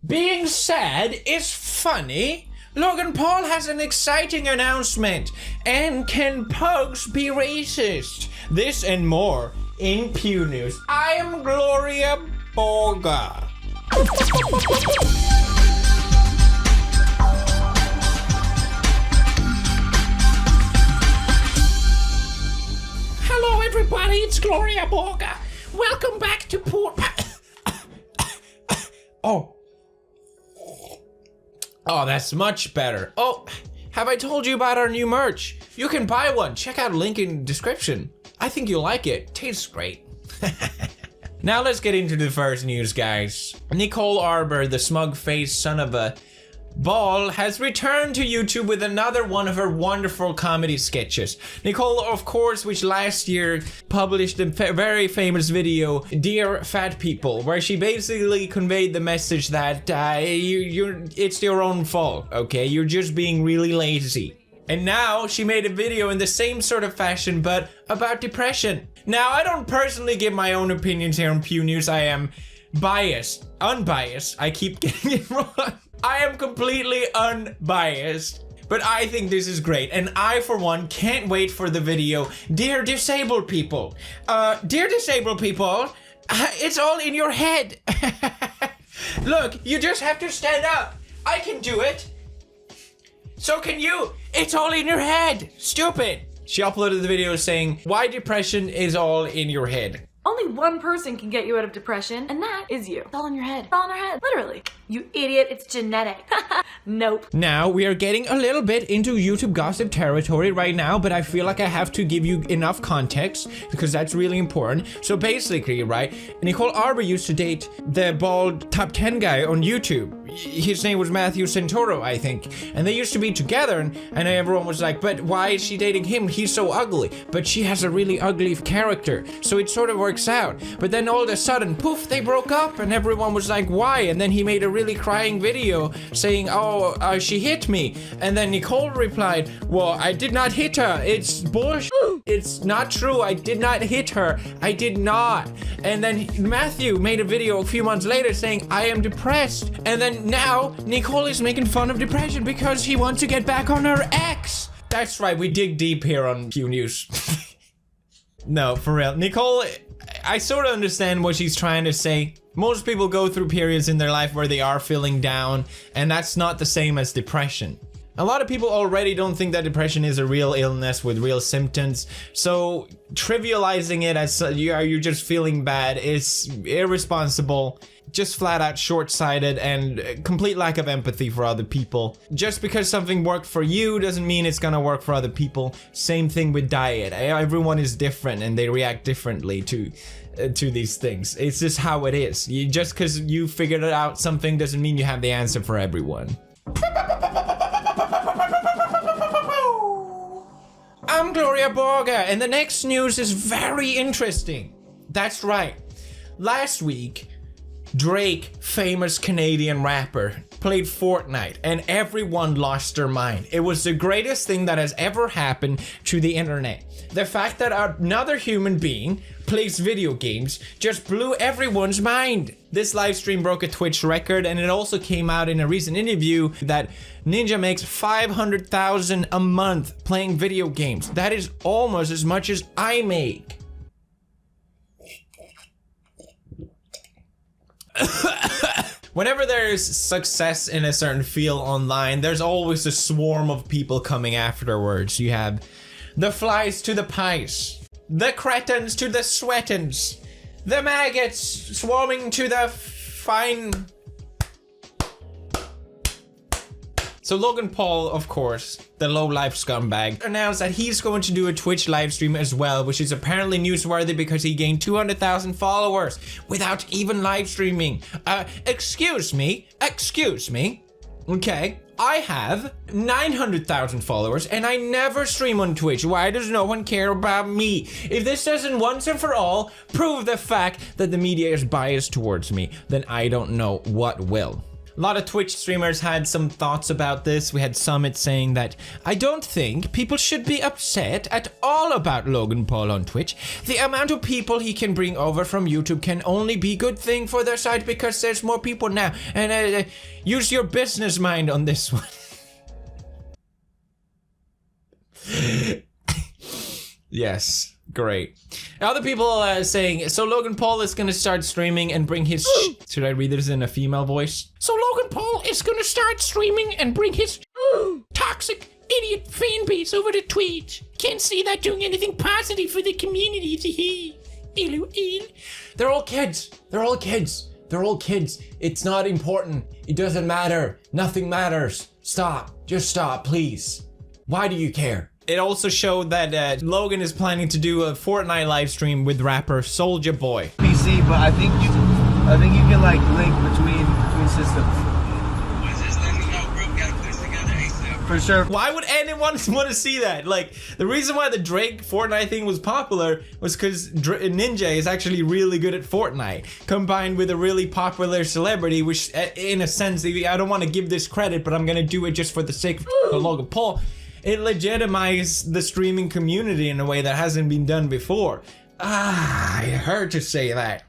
Being sad is funny. Logan Paul has an exciting announcement. And can pugs be racist? This and more in Pew News. I am Gloria Borga. Hello everybody, it's Gloria Borga. Welcome back to Oh, that's much better. Oh, have I told you about our new merch? You can buy one. Check out link in description. I think you'll like it. Tastes great. Now let's get into the first news, guys. Nicole Arbor, the smug-faced son of a ball, has returned to YouTube with another one of her wonderful comedy sketches. Nicole, of course, which last year published a very famous video, Dear Fat People, where she basically conveyed the message that it's your own fault, okay? You're just being really lazy. And now she made a video in the same sort of fashion, but about depression. Now, I don't personally give my own opinions here on Pew News. I am unbiased. I keep getting it wrong. I am completely unbiased, but I think this is great. And I, for one, can't wait for the video. Dear disabled people, it's all in your head. Look, you just have to stand up. I can do it. So can you. It's all in your head. Stupid. She uploaded the video saying why depression is all in your head. Only one person can get you out of depression, and that is you. It's all in your head. It's all in our head. Literally. You idiot, it's genetic. Nope. Now, we are getting a little bit into YouTube gossip territory right now, but I feel like I have to give you enough context because that's really important. So basically, right, Nicole Arbor used to date the bald top 10 guy on YouTube. His name was Matthew Santoro, I think. And they used to be together, and everyone was like, but why is she dating him? He's so ugly. But she has a really ugly character, so it sort of works out. But then all of a sudden, poof, they broke up, and everyone was like, why? And then he made a really crying video saying, she hit me. And then Nicole replied, well, I did not hit her. It's bullshit. It's not true. I did not hit her. I did not. And then Matthew made a video a few months later saying, I am depressed. And then now Nicole is making fun of depression because he wants to get back on her ex. That's right. We dig deep here on Pew News. No, for real. Nicole, I sort of understand what she's trying to say. Most people go through periods in their life where they are feeling down, and that's not the same as depression. A lot of people already don't think that depression is a real illness with real symptoms, so trivializing it as you're just feeling bad is irresponsible, just flat out short-sighted, and complete lack of empathy for other people. Just because something worked for you doesn't mean it's gonna work for other people. Same thing with diet. Everyone is different and they react differently to these things. It's just how it is. Just because you figured out something doesn't mean you have the answer for everyone. I'm Gloria Borga, and the next news is very interesting. That's right. Last week, Drake, famous Canadian rapper, played Fortnite, and everyone lost their mind. It was the greatest thing that has ever happened to the internet. The fact that another human being plays video games just blew everyone's mind. This live stream broke a Twitch record, and it also came out in a recent interview that Ninja makes $500,000 a month playing video games. That is almost as much as I make. Whenever there's success in a certain field online, there's always a swarm of people coming afterwards. You have the flies to the pies, the cretins to the sweatins, the maggots swarming to the fine. So Logan Paul, of course, the low-life scumbag, announced that he's going to do a Twitch live stream as well, which is apparently newsworthy because he gained 200,000 followers without even live streaming. Excuse me. Okay, I have 900,000 followers and I never stream on Twitch. Why does no one care about me? If this doesn't once and for all prove the fact that the media is biased towards me, then I don't know what will. A lot of Twitch streamers had some thoughts about this. We had Summit saying that, I don't think people should be upset at all about Logan Paul on Twitch. The amount of people he can bring over from YouTube can only be good thing for their site because there's more people now. And use your business mind on this one. Yes, great. Other people saying, so Logan Paul is gonna start streaming and bring his should I read this in a female voice? So Logan Paul is gonna start streaming and bring his toxic idiot fan base over to Twitch. Can't see that doing anything positive for the community. They're all kids. They're all kids. They're all kids. It's not important. It doesn't matter. Nothing matters. Stop. Just stop, please. Why do you care? It also showed that Logan is planning to do a Fortnite live stream with rapper Soulja Boy. PC, but I think you can like link between systems. Let me know, bro. Gotta put this together ASAP. For sure. Why would anyone want to see that? Like, the reason why the Drake Fortnite thing was popular was because Ninja is actually really good at Fortnite, combined with a really popular celebrity, which in a sense, I don't want to give this credit, but I'm gonna do it just for the sake of Logan Paul. It legitimized the streaming community in a way that hasn't been done before. It hurt to say that.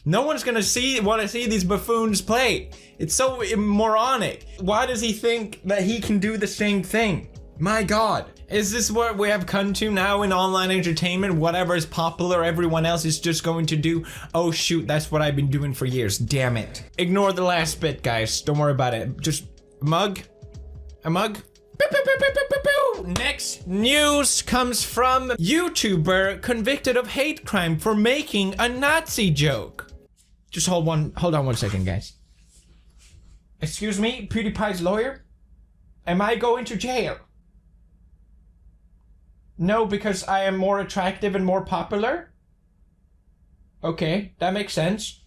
No one's gonna want to see these buffoons play. It's so moronic. Why does he think that he can do the same thing? My God. Is this what we have come to now in online entertainment? Whatever is popular, everyone else is just going to do. Oh shoot, that's what I've been doing for years. Damn it. Ignore the last bit, guys. Don't worry about it. Just a mug. Next news comes from YouTuber convicted of hate crime for making a Nazi joke. Just hold on 1 second, guys. Excuse me, PewDiePie's lawyer? Am I going to jail? No, because I am more attractive and more popular? Okay, that makes sense.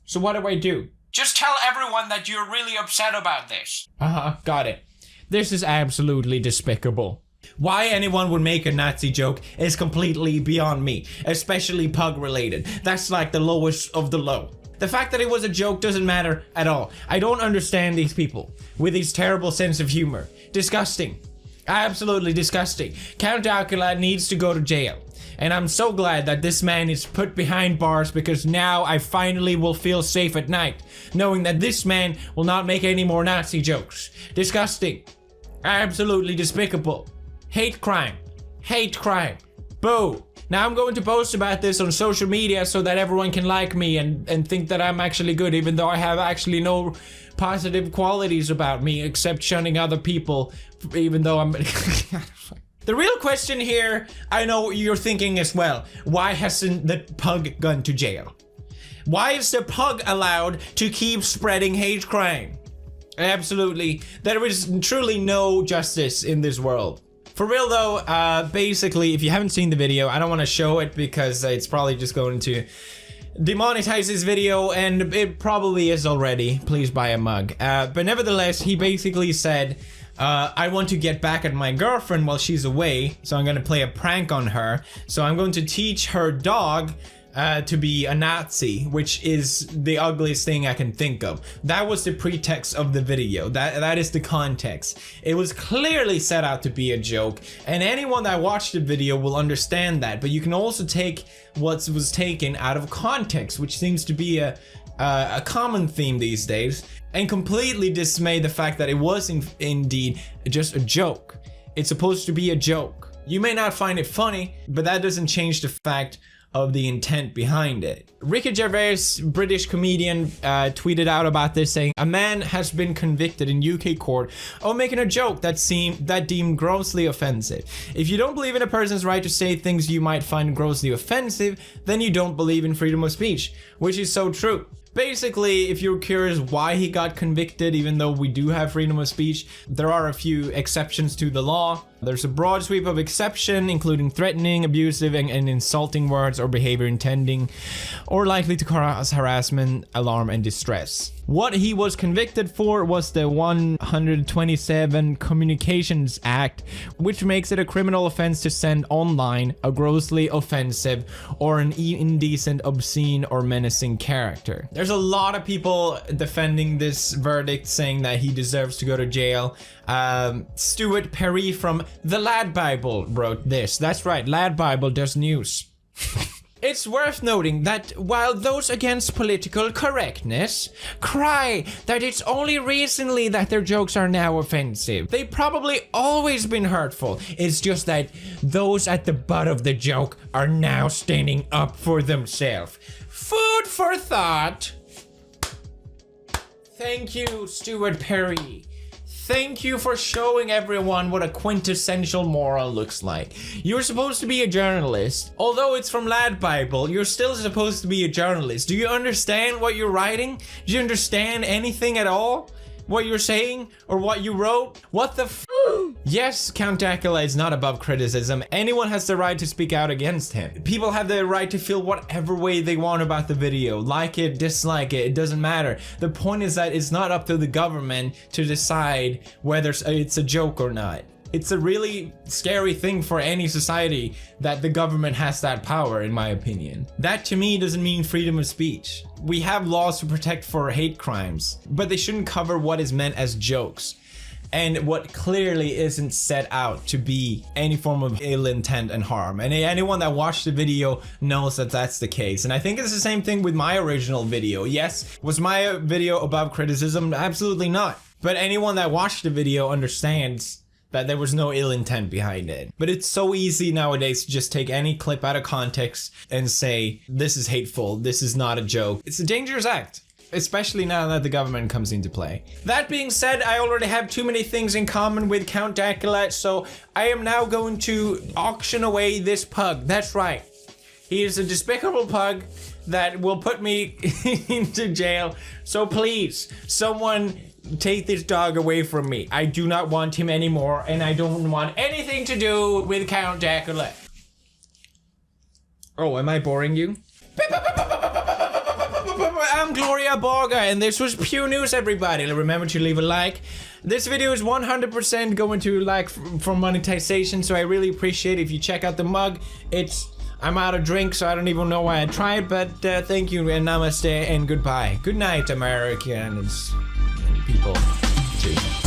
So what do I do? Just tell everyone that you're really upset about this. Got it. This is absolutely despicable. Why anyone would make a Nazi joke is completely beyond me, especially pug related. That's like the lowest of the low. The fact that it was a joke doesn't matter at all. I don't understand these people with these terrible sense of humor. Disgusting. Absolutely disgusting. Count Dracula needs to go to jail. And I'm so glad that this man is put behind bars, because now I finally will feel safe at night, knowing that this man will not make any more Nazi jokes. Disgusting. Absolutely despicable. Hate crime. Hate crime. Boo. Now I'm going to post about this on social media so that everyone can like me and think that I'm actually good, even though I have actually no positive qualities about me except shunning other people, even though I'm... The real question here, I know what you're thinking as well. Why hasn't the pug gone to jail? Why is the pug allowed to keep spreading hate crime? Absolutely. There is truly no justice in this world. For real though, basically, if you haven't seen the video, I don't want to show it because it's probably just going to demonetize this video, and it probably is already. Please buy a mug. But nevertheless, he basically said, I want to get back at my girlfriend while she's away, so I'm gonna play a prank on her. So I'm going to teach her dog to be a Nazi, which is the ugliest thing I can think of. That was the pretext of the video. That is the context. It was clearly set out to be a joke, and anyone that watched the video will understand that. But you can also take what was taken out of context, which seems to be a common theme these days, and completely dismay the fact that it was indeed just a joke. It's supposed to be a joke. You may not find it funny, but that doesn't change the fact of the intent behind it. Ricky Gervais, British comedian, tweeted out about this, saying, a man has been convicted in UK court of making a joke that deemed grossly offensive. If you don't believe in a person's right to say things you might find grossly offensive, then you don't believe in freedom of speech, which is so true. Basically, if you're curious why he got convicted, even though we do have freedom of speech, there are a few exceptions to the law. There's a broad sweep of exception, including threatening, abusive, and insulting words or behavior intending or likely to cause harassment, alarm, and distress. What he was convicted for was the 127 Communications Act, which makes it a criminal offense to send online a grossly offensive or an indecent, obscene, or menacing character. There's a lot of people defending this verdict, saying that he deserves to go to jail. Stuart Perry from The Lad Bible wrote this. That's right, Lad Bible does news. It's worth noting that while those against political correctness cry that it's only recently that their jokes are now offensive, they've probably always been hurtful. It's just that those at the butt of the joke are now standing up for themselves. Food for thought. Thank you, Stuart Perry. Thank you for showing everyone what a quintessential moron looks like. You're supposed to be a journalist. Although it's from Lad Bible, you're still supposed to be a journalist. Do you understand what you're writing? Do you understand anything at all? What you're saying? Or what you wrote? What the f- Yes, Count Dracula is not above criticism. Anyone has the right to speak out against him. People have the right to feel whatever way they want about the video. Like it, dislike it, it doesn't matter. The point is that it's not up to the government to decide whether it's a joke or not. It's a really scary thing for any society that the government has that power, in my opinion. That to me doesn't mean freedom of speech. We have laws to protect for hate crimes, but they shouldn't cover what is meant as jokes. And what clearly isn't set out to be any form of ill intent and harm. And anyone that watched the video knows that that's the case. And I think it's the same thing with my original video. Yes, was my video above criticism? Absolutely not. But anyone that watched the video understands that there was no ill intent behind it. But it's so easy nowadays to just take any clip out of context and say, this is hateful, this is not a joke. It's a dangerous act. Especially now that the government comes into play. That being said, I already have too many things in common with Count Dracula, so I am now going to auction away this pug. That's right. He is a despicable pug that will put me into jail. So please, someone take this dog away from me. I do not want him anymore, and I don't want anything to do with Count Dracula. Oh, am I boring you? I'm Gloria Borga, and this was Pew News, everybody. Remember to leave a like. This video is 100% going to like for monetization, so I really appreciate it if you check out the mug. I'm out of drink, so I don't even know why I tried, but thank you, and namaste, and goodbye. Good night, Americans and people, too.